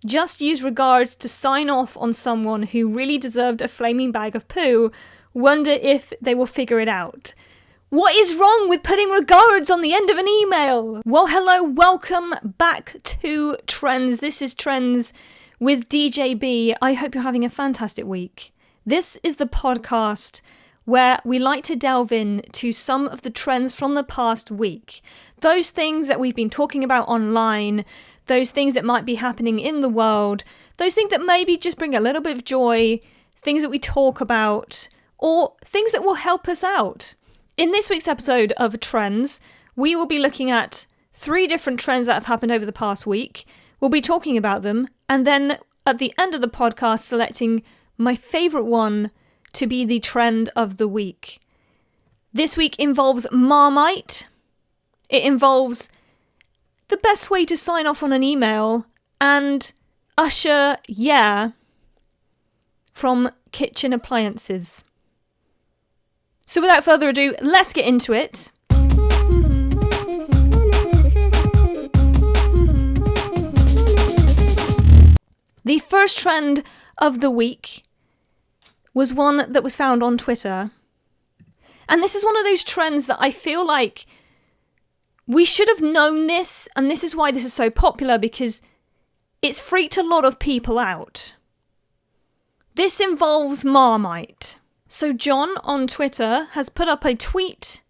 just use regards to sign off on someone who really deserved a flaming bag of poo, wonder if they will figure it out. What is wrong with putting regards on the end of an email? Well, hello, welcome back to Trends. This is Trends with DJB. I hope you're having a fantastic week. This is the podcast where we like to delve into some of the trends from the past week. Those things that we've been talking about online, those things that might be happening in the world, those things that maybe just bring a little bit of joy, things that we talk about, or things that will help us out. In this week's episode of Trends, we will be looking at 3 different trends that have happened over the past week. We'll be talking about them, and then at the end of the podcast, selecting my favourite one to be the trend of the week. This week involves Marmite. It involves the best way to sign off on an email, and Usher, yeah, from kitchen appliances. So without further ado, let's get into it. The first trend of the week was one that was found on Twitter. And this is one of those trends that I feel like we should have known this, and this is why this is so popular, because it's freaked a lot of people out. This involves Marmite. So John on Twitter has put up a tweet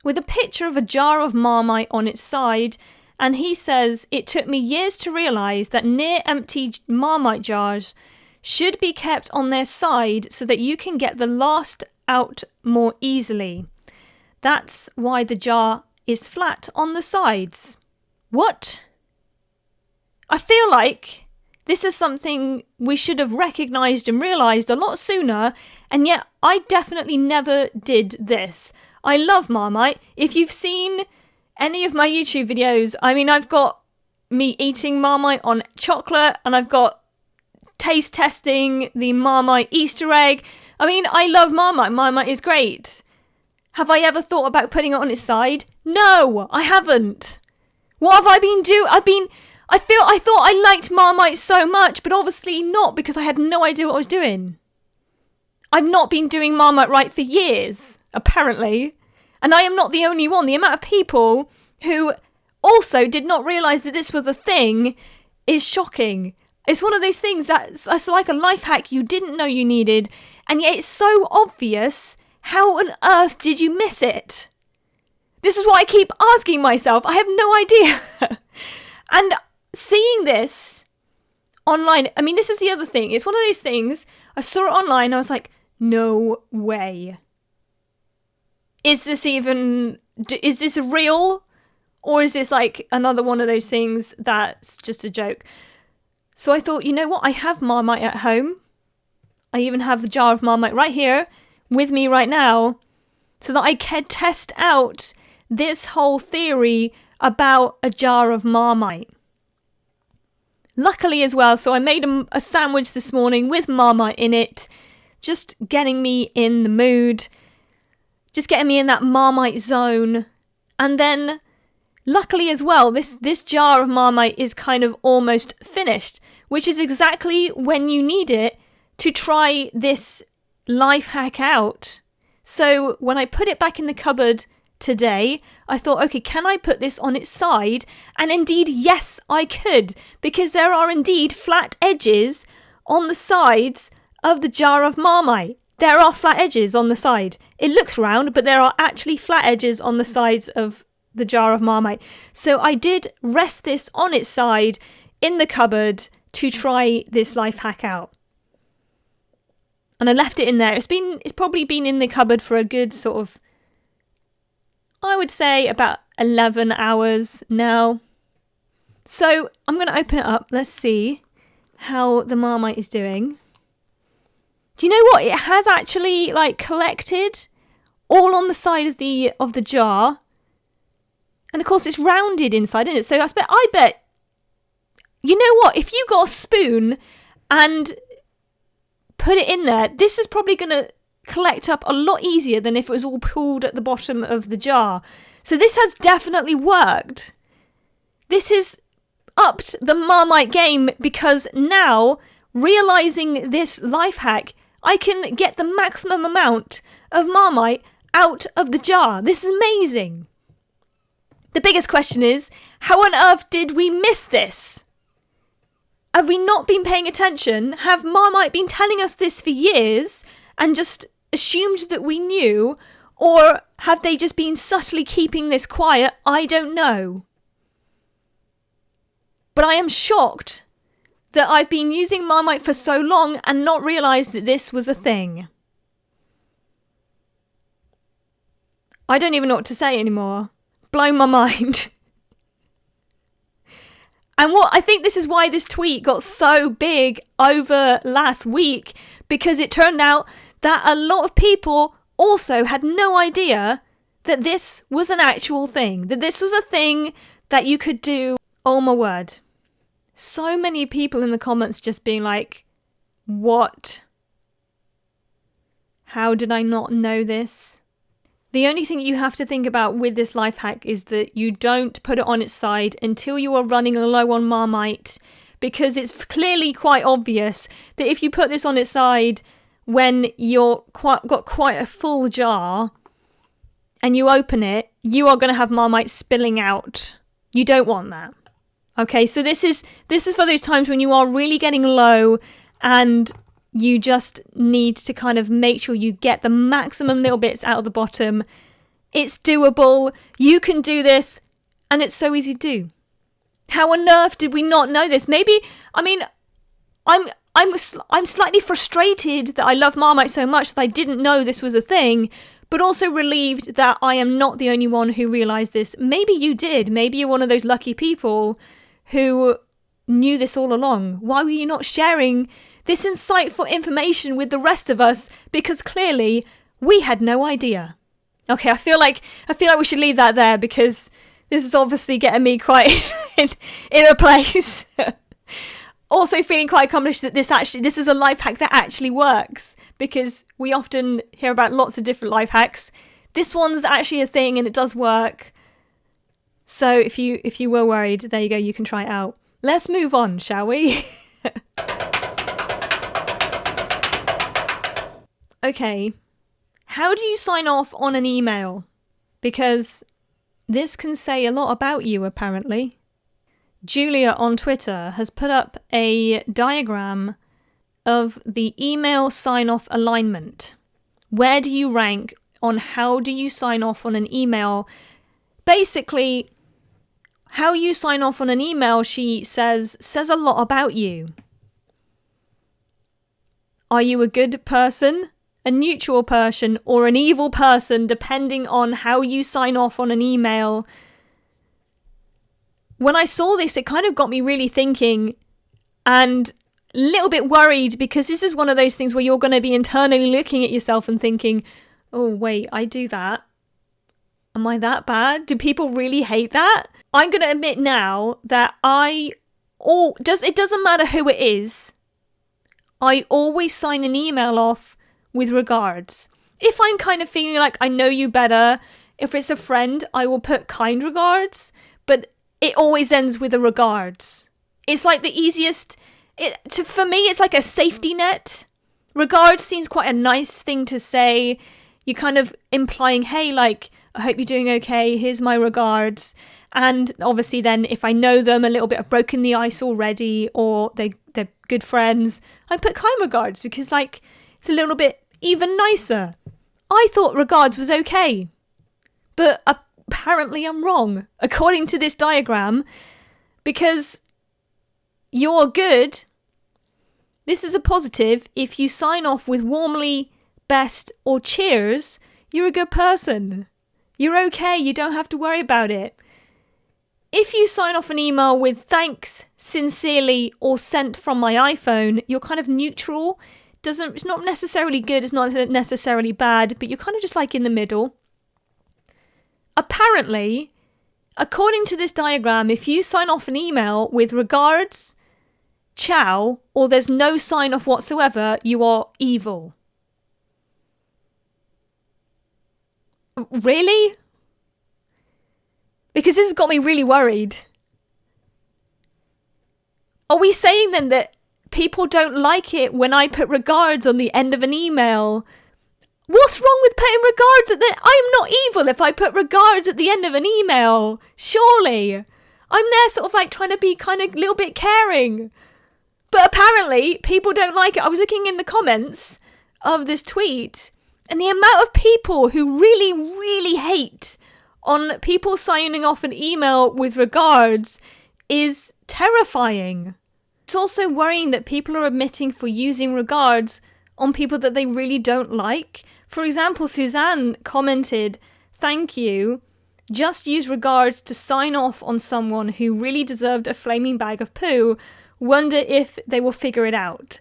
with a picture of a jar of Marmite on its side, and he says, "It took me years to realise that near-empty Marmite jars should be kept on their side so that you can get the last out more easily. That's why the jar is flat on the sides." What? I feel like this is something we should have recognised and realised a lot sooner, and yet I definitely never did this. I love Marmite. If you've seen any of my YouTube videos, I mean, I've got me eating Marmite on chocolate, and I've got taste testing the Marmite Easter egg. I mean, I love Marmite. Marmite is great. Have I ever thought about putting it on its side? No, I haven't. What have I been doing? I thought I liked Marmite so much, but obviously not, because I had no idea what I was doing. I've not been doing Marmite right for years, apparently. And I am not the only one. The amount of people who also did not realise that this was a thing is shocking. It's one of those things that's like a life hack you didn't know you needed, and yet it's so obvious. How on earth did you miss it? This is what I keep asking myself. I have no idea. And seeing this online, I mean, this is the other thing. It's one of those things, I saw it online, I was like, no way. Is this real? Or is this like another one of those things that's just a joke? So I thought, you know what? I have Marmite at home. I even have a jar of Marmite right here with me right now, so that I can test out this whole theory about a jar of Marmite. Luckily as well, so I made a sandwich this morning with Marmite in it, just getting me in the mood, just getting me in that Marmite zone. And then, luckily as well, this jar of Marmite is kind of almost finished, which is exactly when you need it to try this life hack out. So when I put it back in the cupboard today, I thought, okay, can I put this on its side? And indeed, yes, I could, because there are indeed flat edges on the sides of the jar of Marmite. There are flat edges on the side. It looks round, but there are actually flat edges on the sides of the jar of Marmite. So I did rest this on its side in the cupboard to try this life hack out. And I left it in there. It's probably been in the cupboard for a good sort of, I would say about 11 hours now. So I'm going to open it up. Let's see how the Marmite is doing. Do you know what? It has actually collected all on the side of the jar. And of course it's rounded inside, isn't it? So I bet, you know what? If you got a spoon and put it in there, this is probably going to collect up a lot easier than if it was all pooled at the bottom of the jar. So this has definitely worked. This is upped the Marmite game because now, realising this life hack, I can get the maximum amount of Marmite out of the jar. This is amazing. The biggest question is, how on earth did we miss this? Have we not been paying attention? Have Marmite been telling us this for years and just assumed that we knew? Or have they just been subtly keeping this quiet? I don't know. But I am shocked that I've been using Marmite for so long and not realised that this was a thing. I don't even know what to say anymore. Blown my mind. And I think this is why this tweet got so big over last week, because it turned out that a lot of people also had no idea that this was an actual thing, that this was a thing that you could do. Oh my word. So many people in the comments just being like, what? How did I not know this? The only thing you have to think about with this life hack is that you don't put it on its side until you are running low on Marmite, because it's clearly quite obvious that if you put this on its side when you're got quite a full jar and you open it, you are going to have Marmite spilling out. You don't want that. Okay, so this is for those times when you are really getting low and you just need to kind of make sure you get the maximum little bits out of the bottom. It's doable. You can do this, and it's so easy to do. How on earth did we not know this? Maybe, I mean, I'm slightly frustrated that I love Marmite so much that I didn't know this was a thing, but also relieved that I am not the only one who realised this. Maybe you did. Maybe you're one of those lucky people who knew this all along. Why were you not sharing this insightful information with the rest of us? Because clearly we had no idea. Okay, I feel like we should leave that there, because this is obviously getting me quite in a place. Also feeling quite accomplished that this is a life hack that actually works, because we often hear about lots of different life hacks. This one's actually a thing and it does work. So if you were worried, there you go, you can try it out. Let's move on, shall we? Okay, how do you sign off on an email? Because this can say a lot about you, apparently. Julia on Twitter has put up a diagram of the email sign-off alignment. Where do you rank on how do you sign off on an email? Basically, how you sign off on an email, she says a lot about you. Are you a good person, a neutral person, or an evil person, depending on how you sign off on an email? When I saw this, it kind of got me really thinking and a little bit worried, because this is one of those things where you're going to be internally looking at yourself and thinking, oh, wait, I do that. Am I that bad? Do people really hate that? I'm going to admit now that it doesn't matter who it is. I always sign an email off with regards. If I'm kind of feeling like I know you better, if it's a friend, I will put kind regards, but it always ends with a regards. It's like the easiest, for me, it's like a safety net. Regards seems quite a nice thing to say. You're kind of implying, hey, like, I hope you're doing okay, here's my regards. And obviously then if I know them a little bit, I've broken the ice already, or they're good friends, I put kind regards, because like, it's a little bit even nicer. I thought regards was okay, but apparently I'm wrong, according to this diagram, because you're good. This is a positive. If you sign off with warmly, best, or cheers, you're a good person. You're okay. You don't have to worry about it. If you sign off an email with thanks, sincerely, or sent from my iPhone, you're kind of neutral. It's not necessarily good, it's not necessarily bad, but you're kind of just like in the middle. Apparently, according to this diagram, if you sign off an email with regards, ciao, or there's no sign off whatsoever, you are evil. Really? Because this has got me really worried. Are we saying then that people don't like it when I put regards on the end of an email? What's wrong with putting regards at the... I'm not evil if I put regards at the end of an email. Surely. I'm there sort of like trying to be kind of a little bit caring. But apparently people don't like it. I was looking in the comments of this tweet and the amount of people who really, really hate on people signing off an email with regards is terrifying. It's also worrying that people are admitting for using regards on people that they really don't like. For example, Suzanne commented, "Thank you. Just use regards to sign off on someone who really deserved a flaming bag of poo. Wonder if they will figure it out."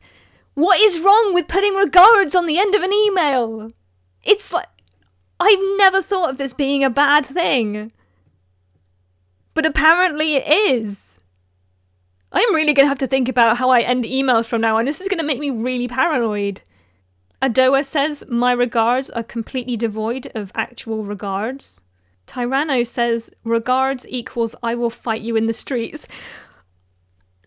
What is wrong with putting regards on the end of an email? It's like, I've never thought of this being a bad thing. But apparently it is. I'm really going to have to think about how I end emails from now on. This is going to make me really paranoid. Adoa says, "My regards are completely devoid of actual regards." Tyranno says, "Regards equals I will fight you in the streets."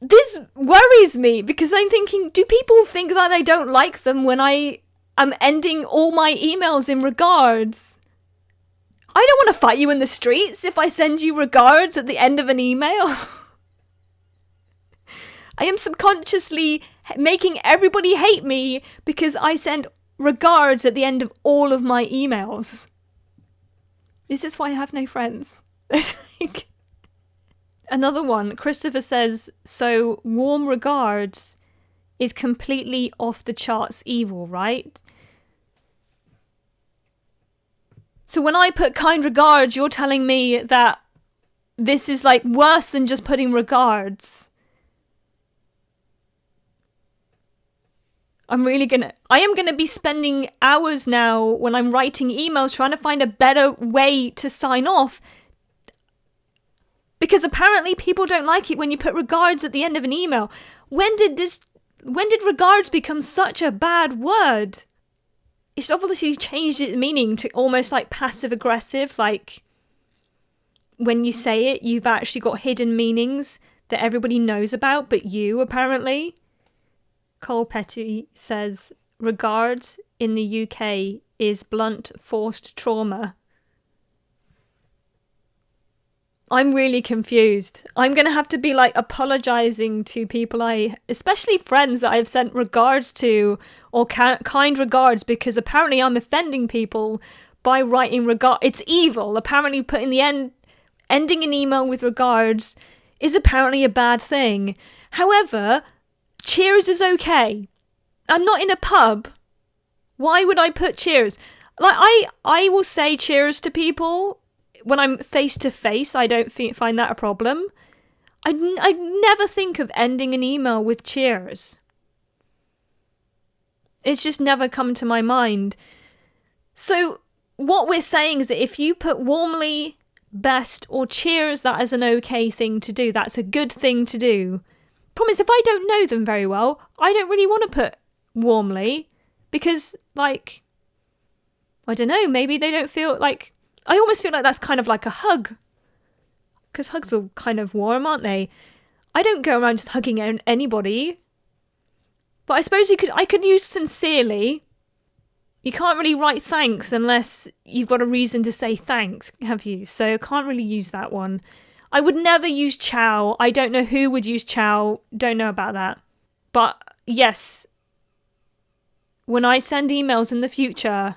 This worries me because I'm thinking, do people think that I don't like them when I am ending all my emails in regards? I don't want to fight you in the streets if I send you regards at the end of an email. I am subconsciously making everybody hate me because I send regards at the end of all of my emails. Is this why I have no friends? It's like... Another one, Christopher says, "So warm regards is completely off the charts evil, right? So when I put kind regards, you're telling me that this is like worse than just putting regards." I am gonna be spending hours now when I'm writing emails trying to find a better way to sign off. Because apparently people don't like it when you put regards at the end of an email. When did regards become such a bad word? It's obviously changed its meaning to almost like passive aggressive, like when you say it, you've actually got hidden meanings that everybody knows about, but you apparently. Cole Petty says, "Regards in the UK is blunt forced trauma." I'm really confused. I'm going to have to be like apologizing to people especially friends that I've sent regards to or kind regards, because apparently I'm offending people by writing regard. It's evil. Apparently putting ending an email with regards is apparently a bad thing. However, cheers is okay. I'm not in a pub. Why would I put cheers? Like I will say cheers to people when I'm face to face. I don't find that a problem. I never think of ending an email with cheers. It's just never come to my mind. So what we're saying is that if you put warmly, best, or cheers, that is an okay thing to do. That's a good thing to do. Promise, if I don't know them very well, I don't really want to put warmly because, like, I don't know, maybe they don't feel like... I almost feel like that's kind of like a hug. Because hugs are kind of warm, aren't they? I don't go around just hugging anybody. But I suppose I could use sincerely. You can't really write thanks unless you've got a reason to say thanks, have you? So I can't really use that one. I would never use ciao. I don't know who would use ciao. Don't know about that. But yes, when I send emails in the future,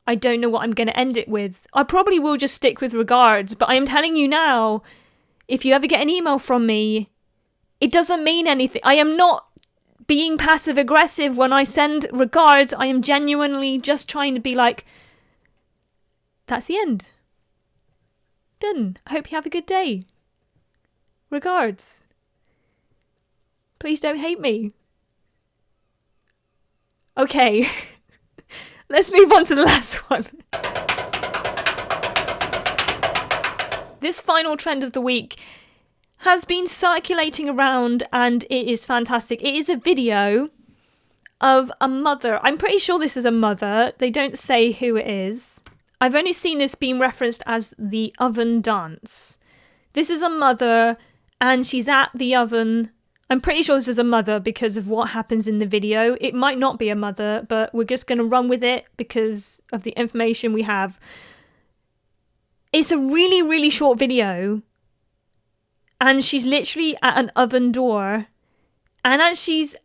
I don't know what I'm going to end it with. I probably will just stick with regards, but I am telling you now, if you ever get an email from me, it doesn't mean anything. I am not being passive aggressive when I send regards. I am genuinely just trying to be like, that's the end. Done. I hope you have a good day. Regards. Please don't hate me. Okay. Let's move on to the last one. This final trend of the week has been circulating around and it is fantastic. It is a video of a mother. I'm pretty sure this is a mother. They don't say who it is. I've only seen this being referenced as the oven dance. This is a mother and she's at the oven. I'm pretty sure this is a mother because of what happens in the video. It might not be a mother, but we're just going to run with it because of the information we have. It's a really, really short video, and she's literally at an oven door, and as she's...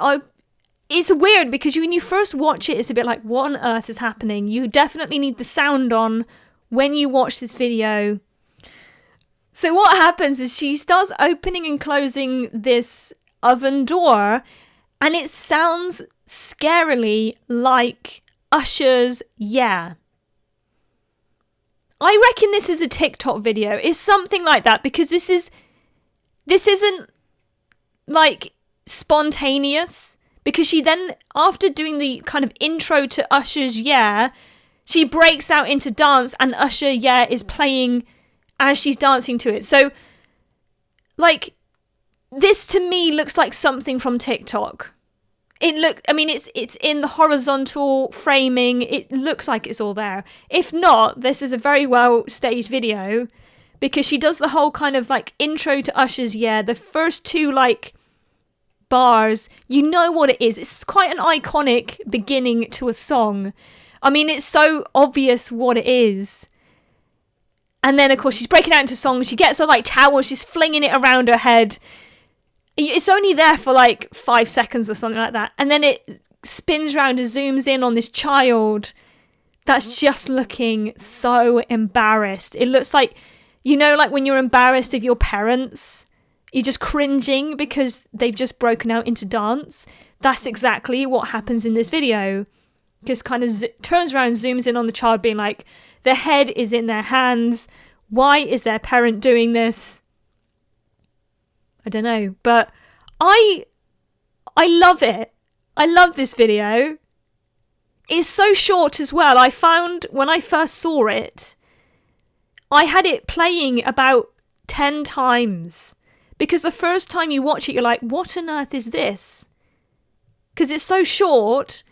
it's weird because when you first watch it, it's a bit like, what on earth is happening? You definitely need the sound on when you watch this video. So what happens is she starts opening and closing this oven door, and it sounds scarily like Usher's Yeah. I reckon this is a TikTok video. It's something like that, because this isn't like spontaneous, because she then, after doing the kind of intro to Usher's Yeah, she breaks out into dance, and Usher Yeah is playing as she's dancing to it. So like, this to me looks like something from TikTok. It's in the horizontal framing. It looks like it's all there. If not, this is a very well staged video, because she does the whole kind of like intro to Usher's Yeah. The first two like bars, you know what it is. It's quite an iconic beginning to a song. I mean, it's so obvious what it is. And then, of course, she's breaking out into songs. She gets her like towel. She's flinging it around her head. It's only there for like 5 seconds or something like that. And then it spins around and zooms in on this child that's just looking so embarrassed. It looks like, you know, like when you're embarrassed of your parents, you're just cringing because they've just broken out into dance. That's exactly what happens in this video. Just kind of turns around, zooms in on the child being like, their head is in their hands. Why is their parent doing this? I don't know, but I love it. I love this video. It's so short as well. I found when I first saw it, I had it playing about 10 times. Because the first time you watch it, you're like, what on earth is this? Because it's so short,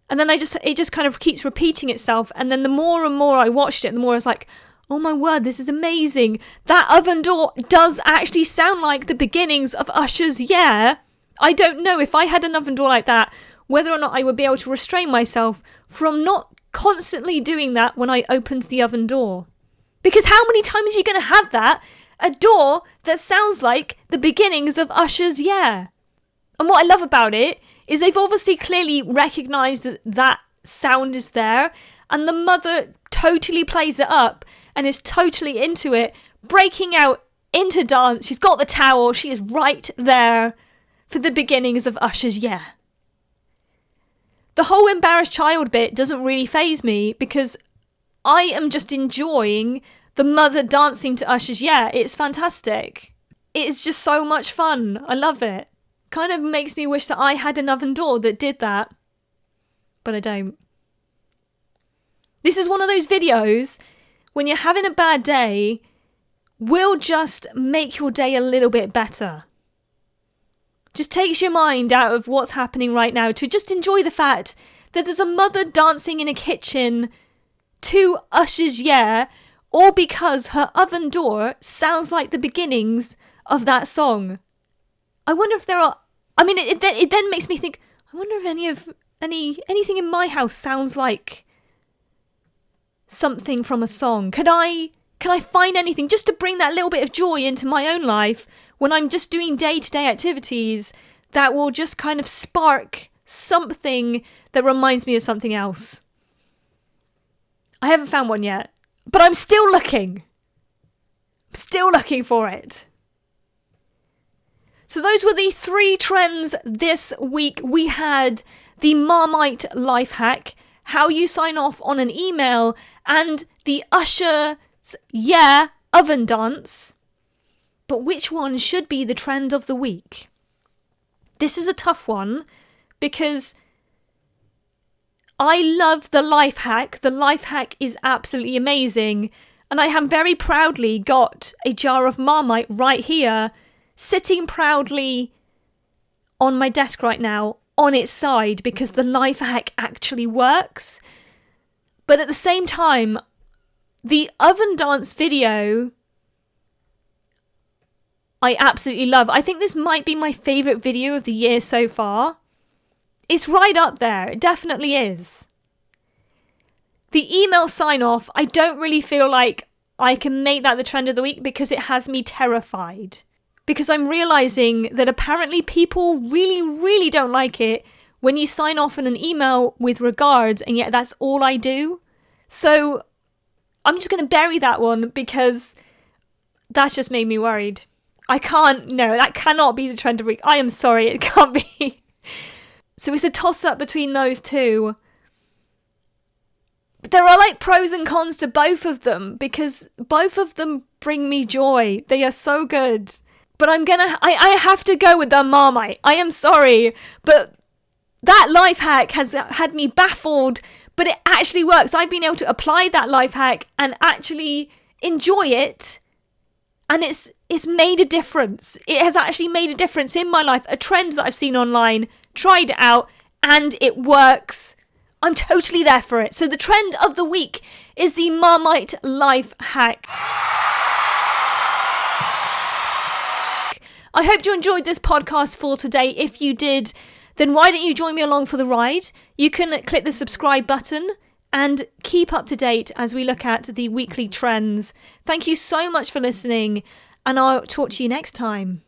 and then it just kind of keeps repeating itself. And then the more and more I watched it, the more I was like, oh my word, this is amazing. That oven door does actually sound like the beginnings of Usher's Yeah. I don't know if I had an oven door like that, whether or not I would be able to restrain myself from not constantly doing that when I opened the oven door. Because how many times are you going to have that? A door that sounds like the beginnings of Usher's Yeah. And what I love about it is they've obviously clearly recognised that that sound is there, and the mother totally plays it up and is totally into it, breaking out into dance. She's got the towel. She is right there for the beginnings of Usher's Yeah. The whole embarrassed child bit doesn't really faze me, because I am just enjoying the mother dancing to Usher's Yeah. It's fantastic. It's just so much fun. I love it. Kind of makes me wish that I had an oven door that did that, but I don't. This is one of those videos, when you're having a bad day, will just make your day a little bit better. Just takes your mind out of what's happening right now to just enjoy the fact that there's a mother dancing in a kitchen to Usher's Yeah, all because her oven door sounds like the beginnings of that song. I wonder if there are... I mean, it then makes me think, I wonder if anything in my house sounds like something from a song. Can I find anything just to bring that little bit of joy into my own life when I'm just doing day-to-day activities that will just kind of spark something that reminds me of something else? I haven't found one yet, but I'm still looking. I'm still looking for it. So those were the 3 trends this week. We had the Marmite life hack, how you sign off on an email, and the Usher's Yeah oven dance. But which one should be the trend of the week? This is a tough one, because I love the life hack. The life hack is absolutely amazing. And I have very proudly got a jar of Marmite right here, sitting proudly on my desk right now, on its side, because the life hack actually works. But at the same time, the oven dance video, I absolutely love. I think this might be my favourite video of the year so far. It's right up there. It definitely is. The email sign-off, I don't really feel like I can make that the trend of the week because it has me terrified. Because I'm realising that apparently people really, really don't like it when you sign off in an email with regards, and yet that's all I do. So I'm just going to bury that one because that's just made me worried. I can't, no, that cannot be the trend of the week. I am sorry, it can't be. So it's a toss-up between those two. But there are like pros and cons to both of them because both of them bring me joy. They are so good. But I have to go with the Marmite. I am sorry, but that life hack has had me baffled, but it actually works. I've been able to apply that life hack and actually enjoy it. And it's made a difference. It has actually made a difference in my life. A trend that I've seen online, tried it out, and it works. I'm totally there for it. So the trend of the week is the Marmite life hack. I hope you enjoyed this podcast for today. If you did, then why don't you join me along for the ride? You can click the subscribe button and keep up to date as we look at the weekly trends. Thank you so much for listening, and I'll talk to you next time.